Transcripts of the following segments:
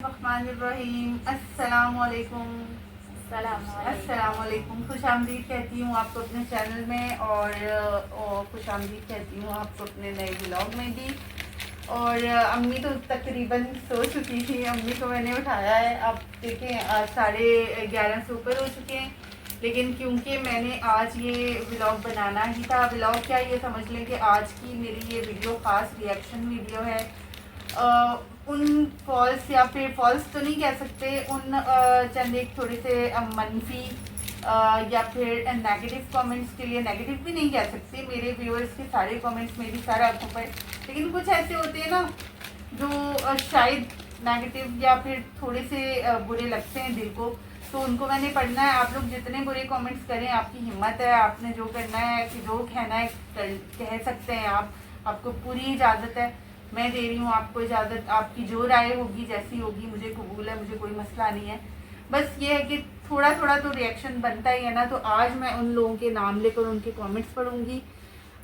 रहीम अस्सलामुअलैकुम। अस्सलामुअलैकुम। खुशामदीद कहती हूँ आपको अपने चैनल में और खुशामदीद कहती हूँ आपको अपने नए व्लॉग में भी। और अम्मी तो तकरीबन सो चुकी थी, अम्मी को मैंने उठाया है। अब देखें आज 11:30 से ऊपर हो चुके हैं, लेकिन क्योंकि मैंने आज ये व्लॉग बनाना ही था। व्लॉग क्या, ये समझ लें कि आज की मेरी ये वीडियो ख़ास रिएक्शन वीडियो है। उन फॉल्स या फिर फॉल्स तो नहीं कह सकते, उन चंद एक थोड़े से मनफी या फिर नेगेटिव कमेंट्स के लिए, नेगेटिव भी नहीं कह सकते, मेरे व्यूअर्स के सारे कमेंट्स मेरी सारा आंखों पर, लेकिन कुछ ऐसे होते हैं ना जो शायद नेगेटिव या फिर थोड़े से बुरे लगते हैं दिल को, तो उनको मैंने पढ़ना है। आप लोग जितने बुरे कमेंट्स करें, आपकी हिम्मत है, आपने जो करना है कि जो कहना है कह सकते हैं आप, आपको पूरी इजाज़त है। मैं दे रही हूँ आपको इजाज़त, आपकी जो राय होगी जैसी होगी मुझे कबूल है, मुझे कोई मसला नहीं है। बस ये है कि थोड़ा थोड़ा तो रिएक्शन बनता ही है ना। तो आज मैं उन लोगों के नाम लेकर उनके कमेंट्स पढ़ूंगी।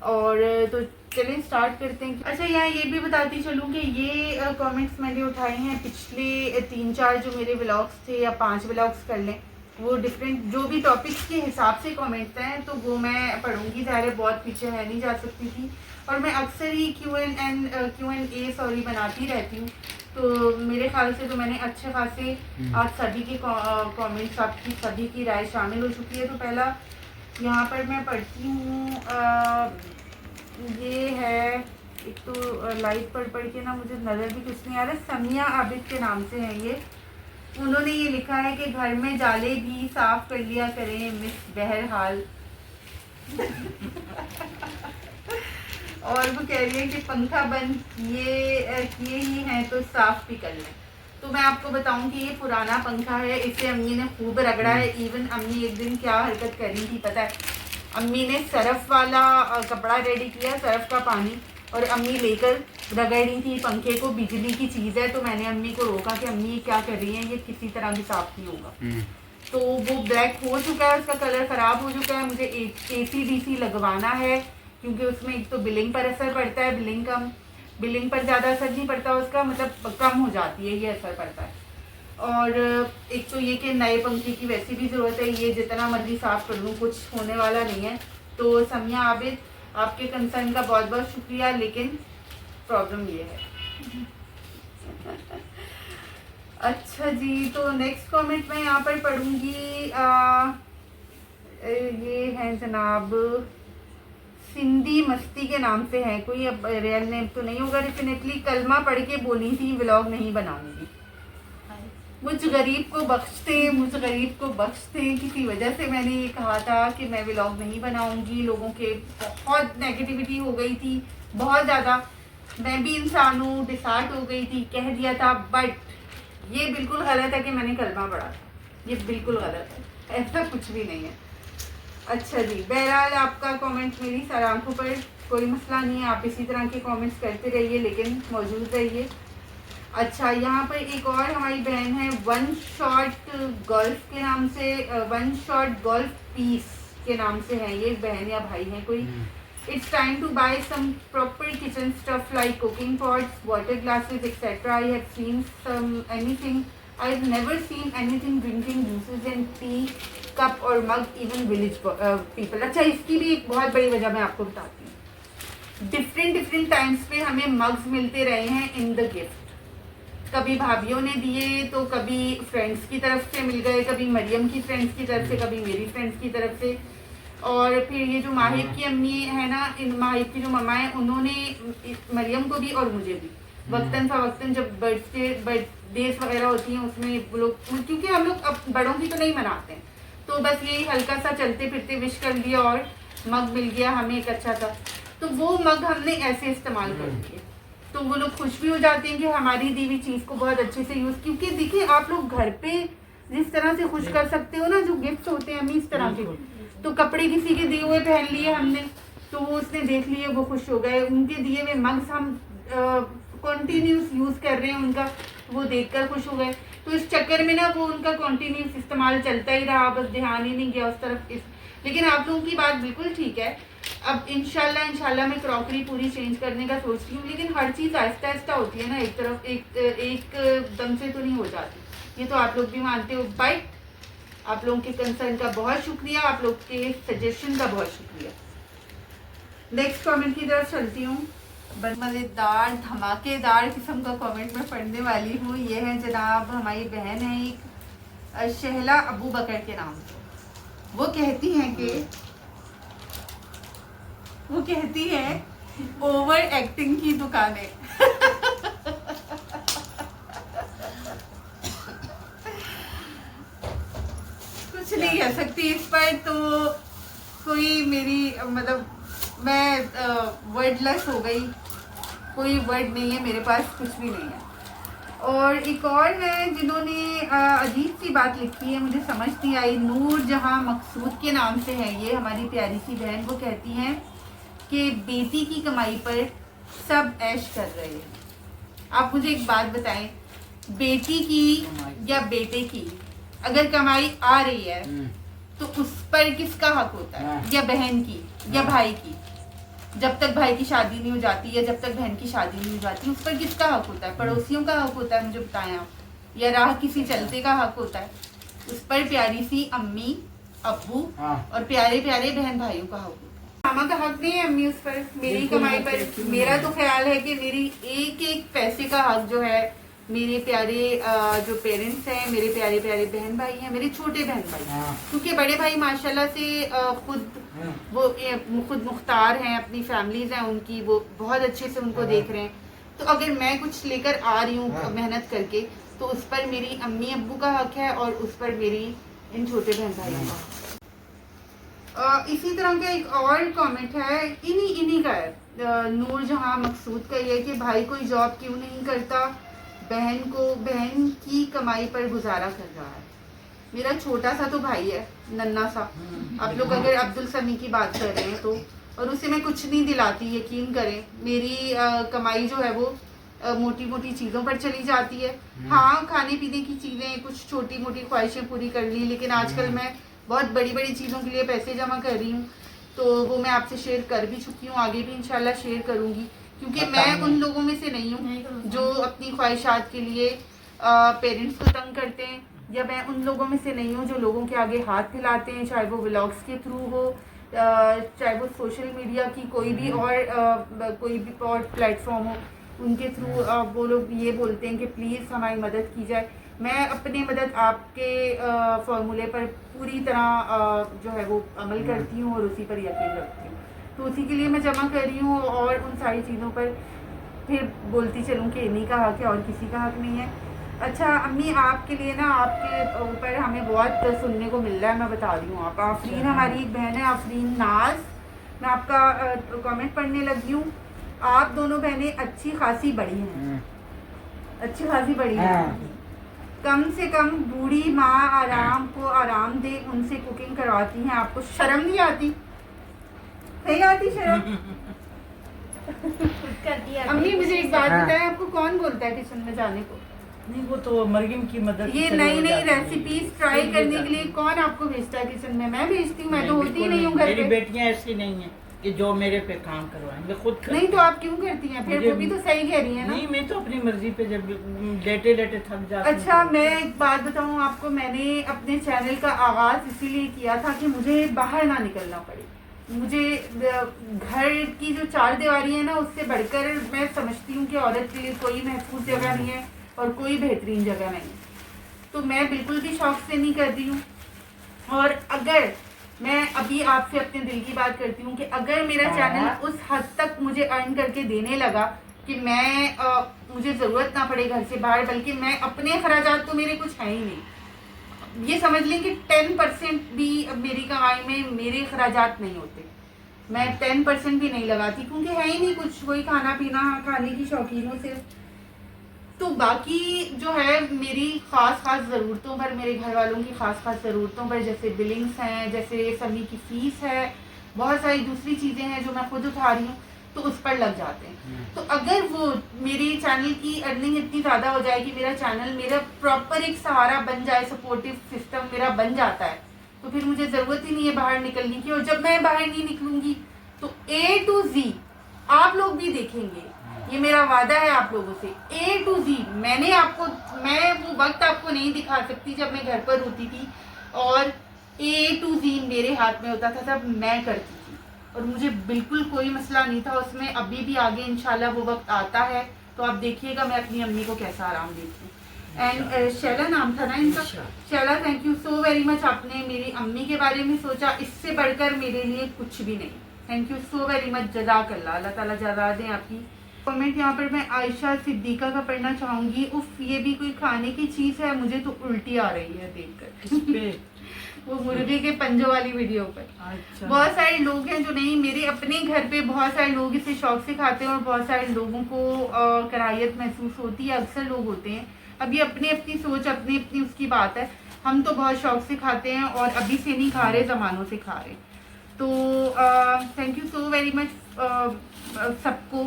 और तो चलिए स्टार्ट करते हैं। अच्छा, यहाँ ये भी बताती चलूँ कि ये कमेंट्स मैंने उठाए हैं पिछले 3-4 जो मेरे व्लॉग्स थे, या 5 व्लॉग्स कर लें, वो डिफरेंट जो भी टॉपिक्स के हिसाब से कमेंट्स हैं तो वो मैं पढ़ूंगी। ज़ाहिर बहुत पीछे है नहीं जा सकती थी, और मैं अक्सर ही Q&A सॉरी बनाती रहती हूँ, तो मेरे ख्याल से तो मैंने अच्छे खासे आज सभी के कमेंट्स, आपकी सभी की राय शामिल हो चुकी है। तो पहला यहाँ पर मैं पढ़ती हूँ, ये है एक तो लाइव पढ़ के ना मुझे नज़र भी कुछ नहीं आ रहा। समिया आबिद के नाम से है ये। उन्होंने ये लिखा है कि घर में जाले भी साफ कर लिया करें मिस बहरहाल। और वो कह रही है कि पंखा बंद किए ही हैं तो साफ भी कर लें। तो मैं आपको बताऊं कि ये पुराना पंखा है, इसे अम्मी ने खूब रगड़ा है। इवन अम्मी एक दिन क्या हरकत कर रही थी पता है, अम्मी ने सरफ वाला कपड़ा रेडी किया, सरफ का पानी, और अम्मी लेकर रगड़ रही थी पंखे को। बिजली की चीज़ है, तो मैंने अम्मी को रोका कि अम्मी ये क्या कर रही है, ये किसी तरह भी साफ नहीं होगा। तो वो ब्लैक हो चुका है, उसका कलर ख़राब हो चुका है। मुझे AC/DC लगवाना है, क्योंकि उसमें एक तो बिलिंग पर असर पड़ता है, बिलिंग पर ज़्यादा असर नहीं पड़ता उसका, मतलब कम हो जाती है, ये असर पड़ता है। और एक तो ये कि नए पंखे की वैसे भी ज़रूरत है, ये जितना मर्जी साफ़ कर लूँ कुछ होने वाला नहीं है। तो समिया आबिद, आपके कंसर्न का बहुत बहुत शुक्रिया, लेकिन प्रॉब्लम ये है। अच्छा जी, तो नेक्स्ट कमेंट मैं यहाँ पर पढ़ूंगी। ये है जनाब सिंधी मस्ती के नाम से है कोई, अब रियल नेम तो नहीं होगा डेफिनेटली। कलमा पढ़ के बोली थी व्लॉग नहीं बनाऊंगी। मुझ गरीब को बख्श दे, किसी वजह से मैंने ये कहा था कि मैं व्लॉग नहीं बनाऊंगी। लोगों के बहुत नेगेटिविटी हो गई थी, बहुत ज़्यादा। मैं भी इंसान हूँ, डिसार्ट हो गई थी, कह दिया था। बट ये बिल्कुल गलत है कि मैंने कलमा पढ़ा था, ये बिल्कुल गलत है, ऐसा कुछ भी नहीं है। अच्छा जी, बहरहाल आपका कमेंट मेरी सर आंखों पर, कोई मसला नहीं है, आप इसी तरह के कमेंट्स करते रहिए, लेकिन मौजूद रहिए। अच्छा, यहाँ पर एक और हमारी बहन है वन शॉट गोल्फ के नाम से, वन शॉट गोल्फ पीस के नाम से है ये बहन या भाई है कोई। It's time to buy some proper kitchen stuff like cooking pots, water glasses, etc. I have seen anything. I've never seen anything drinking juices and tea cup or mug, even village people. अच्छा, इसकी भी एक बहुत बड़ी वजह मैं आपको बताती हूँ। डिफरेंट टाइम्स पे हमें मग्स मिलते रहे हैं इन द गिफ्ट। कभी भाभीियों ने दिए, तो कभी फ्रेंड्स की तरफ से मिल गए, कभी मरियम की फ्रेंड्स की तरफ से, कभी मेरी फ्रेंड्स की तरफ से। और फिर ये जो माहिब की अम्मी है ना, इन माहिब की जो मम्मा है, उन्होंने मरियम को भी और मुझे भी वक्तन फवक्तन जब बर्थडेज वगैरह होती हैं उसमें वो लोग, क्योंकि हम लोग अब बड़ों की तो नहीं मनाते हैं, तो बस यही हल्का सा चलते फिरते विश कर लिया और मग मिल गया हमें एक अच्छा सा। तो वो मग हमने ऐसे इस्तेमाल कर दिए, तो वो लोग खुश भी हो जाते हैं कि हमारी दी हुई चीज़ को बहुत अच्छे से यूज़। क्योंकि देखिए, आप लोग घर पे जिस तरह से खुश कर सकते हो ना, जो गिफ्ट होते हैं हमें इस तरह के, तो कपड़े किसी के दिए हुए पहन लिए हमने, तो वो उसने देख लिए, वो खुश हो गए। उनके दिए हुए मग्स हम कॉन्टीन्यूस यूज़ कर रहे हैं उनका, वो देखकर खुश हो गए। तो इस चक्कर में ना वो उनका कॉन्टीन्यूस इस्तेमाल चलता ही रहा, बस ध्यान ही नहीं गया उस तरफ। लेकिन आप लोगों की बात बिल्कुल ठीक है, अब इंशाल्लाह मैं क्रॉकरी पूरी चेंज करने का सोच रही हूँ, लेकिन हर चीज़ आहिस्ता आहिस्ता होती है ना, एक तरफ एक दम से तो नहीं हो जाती, ये तो आप लोग भी मानते हो। बट आप लोगों के कंसर्न का बहुत शुक्रिया, आप लोग के सजेशन का बहुत शुक्रिया। नेक्स्ट कमेंट की तरफ चलती हूँ। मज़ेदार धमाकेदार किस्म का कमेंट मैं पढ़ने वाली हूँ। ये है जनाब, हमारी बहन है एक शहला अबू बकर के नाम से। वो कहती हैं ओवर एक्टिंग की दुकानें। कुछ नहीं कह सकती इस पर, तो कोई मेरी मतलब मैं वर्डलेस हो गई, कोई वर्ड नहीं है मेरे पास, कुछ भी नहीं है। और एक और है जिन्होंने अजीब सी बात लिखी है, मुझे समझ नहीं आई। नूर जहां मकसूद के नाम से है ये हमारी प्यारी सी बहन। वो कहती हैं कि बेटी की कमाई पर सब ऐश कर रहे हैं। आप मुझे एक बात बताएं, बेटी की या बेटे की अगर कमाई आ रही है तो उस पर किसका हक होता है? या बहन की या भाई की? जब तक भाई की शादी नहीं हो जाती या जब तक बहन की शादी नहीं हो जाती, उस पर किसका हक होता है? पड़ोसियों का हक होता है, मुझे बताएं आप, या राह किसी चलते का हक होता है? उस पर प्यारी सी अम्मी अब्बू और प्यारे प्यारे बहन भाइयों का हक होता है। मामा का हक नहीं है अम्मी उस पर, मेरी कमाई पर। मेरा तो ख्याल है कि मेरी एक एक पैसे का हक जो है मेरे प्यारे जो पेरेंट्स हैं, मेरे प्यारे प्यारे बहन भाई हैं, मेरे छोटे बहन भाई, क्योंकि बड़े भाई माशाल्लाह से खुद मुख्तार हैं, अपनी फैमिलीज हैं उनकी, वो बहुत अच्छे से उनको देख रहे हैं। तो अगर मैं कुछ लेकर आ रही हूँ मेहनत करके, तो उस पर मेरी अम्मी अब्बू का हक है और उस पर मेरी इन छोटे बहन भाइयों का। इसी तरह का एक और कमेंट है, इन्हीं का है, नूर जहां मकसूद का ये कि भाई कोई जॉब क्यों नहीं करता, बहन की कमाई पर गुजारा कर रहा है। मेरा छोटा सा तो भाई है, नन्ना सा, आप लोग अगर अब्दुल समी की बात कर रहे हैं तो, और उसे मैं कुछ नहीं दिलाती, यकीन करें। मेरी कमाई जो है वो मोटी मोटी चीज़ों पर चली जाती है। हाँ, खाने पीने की चीज़ें, कुछ छोटी मोटी ख्वाहिशें पूरी कर ली, लेकिन आजकल मैं बहुत बड़ी बड़ी चीज़ों के लिए पैसे जमा कर रही हूँ, तो वो मैं आपसे शेयर कर भी चुकी हूँ, आगे भी इंशाल्लाह शेयर करूँगी, क्योंकि मैं उन लोगों में से नहीं हूँ जो अपनी ख्वाहिशात के लिए पेरेंट्स को तंग करते हैं, या मैं उन लोगों में से नहीं हूँ जो लोगों के आगे हाथ फैलाते हैं, चाहे वो व्लॉग्स के थ्रू हो, चाहे वो सोशल मीडिया की कोई भी और प्लेटफॉर्म हो, उनके थ्रू वो लोग ये बोलते हैं कि प्लीज़ हमारी मदद की जाए। मैं अपनी मदद आपके फॉर्मूले पर पूरी तरह जो है वो अमल करती हूँ और उसी पर यकीन रखती हूँ, तो उसी के लिए मैं जमा कर रही हूँ, और उन सारी चीज़ों पर फिर बोलती चलूँ कि इन्हीं का हक है और किसी का हक नहीं है। अच्छा अम्मी, आपके लिए ना, आपके ऊपर हमें बहुत सुनने को मिल रहा है, मैं बता रही हूँ। आप आफरीन, हमारी एक बहन है आफरीन नाज, मैं आपका कमेंट पढ़ने लगी हूँ। आप दोनों बहनें अच्छी खासी बड़ी हैं, अच्छी खासी बड़ी हैं। कम से कम बूढ़ी माँ आराम को आराम दे, उनसे कुकिंग करवाती हैं, आपको शर्म नहीं आती? नहीं आती शर्म? अम्मी मुझे एक बात बताएं, आपको कौन बोलता है किचन में जाने को? नहीं, वो तो मरगिम की मदद, ये नई नई रेसिपीज ट्राई करने के लिए कौन आपको भेजता है किचन में? मैं भेजती हूँ, मैं तो होती ही नहीं हूँ घर पे। मेरी बेटियां ऐसी नहीं है कि जो मेरे पे काम करवाएंगे, खुद नहीं तो आप क्यों करती हैं फिर? वो भी तो सही कह रही है ना। नहीं, मैं तो अपनी मर्जी पे जब लेटे लेटे थक जाती हूँ। अच्छा, मैं एक बात बताऊँ आपको, मैंने अपने चैनल का आगाज इसीलिए किया था कि मुझे बाहर ना निकलना पड़े। मुझे घर की जो चार दीवारी है ना, उससे बढ़कर मैं समझती हूँ कि औरत के लिए कोई महफूज जगह नहीं है और कोई बेहतरीन जगह नहीं, तो मैं बिल्कुल भी शौक से नहीं करती हूँ। और अगर मैं अभी आपसे अपने दिल की बात करती हूँ कि अगर मेरा चैनल उस हद तक मुझे अर्न करके देने लगा कि मैं मुझे ज़रूरत ना पड़े घर से बाहर, बल्कि मैं अपने खर्चात तो मेरे कुछ है ही नहीं, ये समझ लें कि 10% भी मेरी कमाई में मेरे खर्चात नहीं होते, मैं 10% भी नहीं लगाती, क्योंकि है ही नहीं कुछ, वही खाना पीना, खाने की शौकीनों से। तो बाकी जो है मेरी ख़ास ज़रूरतों पर, मेरे घर वालों की ख़ास ज़रूरतों पर, जैसे बिलिंग्स हैं, जैसे समी की फ़ीस है, बहुत सारी दूसरी चीज़ें हैं जो मैं खुद उठा रही हूँ, तो उस पर लग जाते हैं। तो अगर वो मेरे चैनल की अर्निंग इतनी ज़्यादा हो जाए कि मेरा चैनल मेरा प्रॉपर एक सहारा बन जाए, सपोर्टिव सिस्टम मेरा बन जाता है, तो फिर मुझे ज़रूरत ही नहीं है बाहर निकलने की। और जब मैं बाहर नहीं निकलूँगी तो A to Z आप लोग भी देखेंगे, ये मेरा वादा है आप लोगों से। A to Z मैं वो वक्त आपको नहीं दिखा सकती जब मैं घर पर होती थी और A to Z मेरे हाथ में होता था, तब मैं करती थी और मुझे बिल्कुल कोई मसला नहीं था उसमें। अभी भी आगे इंशाल्लाह वो वक्त आता है तो आप देखिएगा मैं अपनी अम्मी को कैसा आराम देती हूँ। एंड शैला नाम था ना इनका, Shaila thank you so very much, आपने मेरी अम्मी के बारे में सोचा, इससे बढ़कर मेरे लिए कुछ भी नहीं। Thank you so very much, जज़ाकल्लाह, अल्लाह ताला जज़ा दें आपकी। कमेंट यहाँ पर मैं आयशा सिद्दीका का पढ़ना चाहूंगी। उफ ये भी कोई खाने की चीज़ है, मुझे तो उल्टी आ रही है देखकर। वो मुर्गे के पंजों वाली वीडियो पर। अच्छा। बहुत सारे लोग हैं जो नहीं, मेरे अपने घर पे बहुत सारे लोग इसे शौक से खाते हैं और बहुत सारे लोगों को कराहियत महसूस होती है, अक्सर लोग होते हैं। अभी अपनी अपनी सोच, अपनी अपनी उसकी बात है। हम तो बहुत शौक से खाते हैं और अभी से नहीं खा रहे, ज़मानों से खा रहे। तो thank you so very much सबको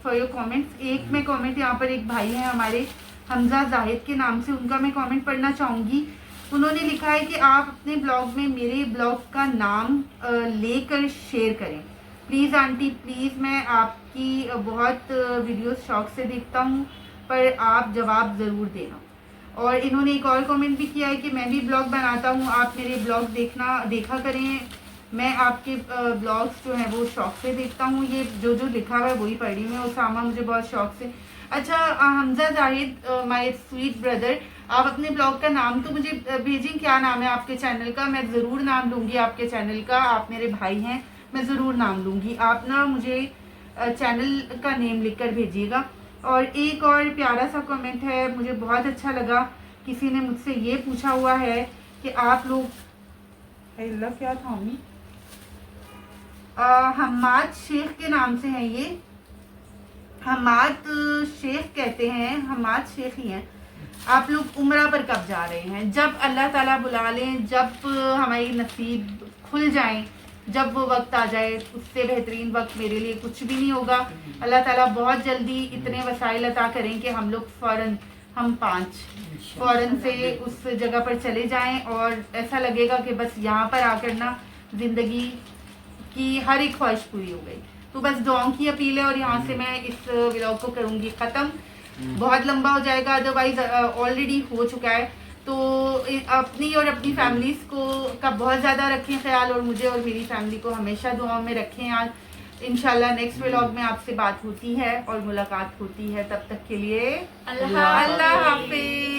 फॉर योर कमेंट्स। एक मैं कमेंट यहाँ पर एक भाई हैं हमारे हमजा जाहिद के नाम से, उनका मैं कमेंट पढ़ना चाहूँगी। उन्होंने लिखा है कि आप अपने ब्लॉग में मेरे ब्लॉग का नाम लेकर शेयर करें प्लीज़ आंटी प्लीज़। मैं आपकी बहुत वीडियोस शौक से देखता हूँ पर आप जवाब ज़रूर देना। और इन्होंने एक और कमेंट भी किया है कि मैं भी ब्लॉग बनाता हूँ, आप मेरे ब्लॉग देखा करें, मैं आपके ब्लॉग्स जो हैं वो शौक से देखता हूँ। ये जो लिखा हुआ है वही पढ़ी मैं, उसामा मुझे बहुत शौक से। अच्छा Hamza Zahid my sweet brother, आप अपने ब्लॉग का नाम तो मुझे भेजें, क्या नाम है आपके चैनल का? मैं ज़रूर नाम लूँगी आपके चैनल का, आप मेरे भाई हैं, मैं ज़रूर नाम लूँगी। आप ना मुझे चैनल का नेम लिख कर भेजिएगा। और एक और प्यारा सा कमेंट है, मुझे बहुत अच्छा लगा, किसी ने मुझसे ये पूछा हुआ है कि आप लोग अल्लाह क्या था मम्मी, हम्माद शेख के नाम से हैं ये, हम्माद शेख कहते हैं, हम्माद शेख ही हैं। आप लोग उम्रा पर कब जा रहे हैं? जब अल्लाह ताला बुला लें, जब हमारी नसीब खुल जाएं, जब वो वक्त आ जाए, उससे बेहतरीन वक्त मेरे लिए कुछ भी नहीं होगा। अल्लाह ताला बहुत जल्दी इतने वसाइल अता करें कि हम लोग हम 5 फ़ौरन से उस जगह पर चले जाएं और ऐसा लगेगा कि बस यहाँ पर आकर ना ज़िंदगी की हर एक ख्वाहिश पूरी हो गई। तो बस दुआओं की अपील है और यहाँ से मैं इस व्लॉग को करूँगी ख़त्म, बहुत लंबा हो जाएगा, अदरवाइज ऑलरेडी हो चुका है। तो अपनी और अपनी फैमिलीज़ को का बहुत ज़्यादा रखें ख्याल और मुझे और मेरी फैमिली को हमेशा दुआओं में रखें। आज इंशाल्लाह नेक्स्ट व्लॉग में आपसे बात होती है और मुलाकात होती है, तब तक के लिए अल्लाह हाफिज़।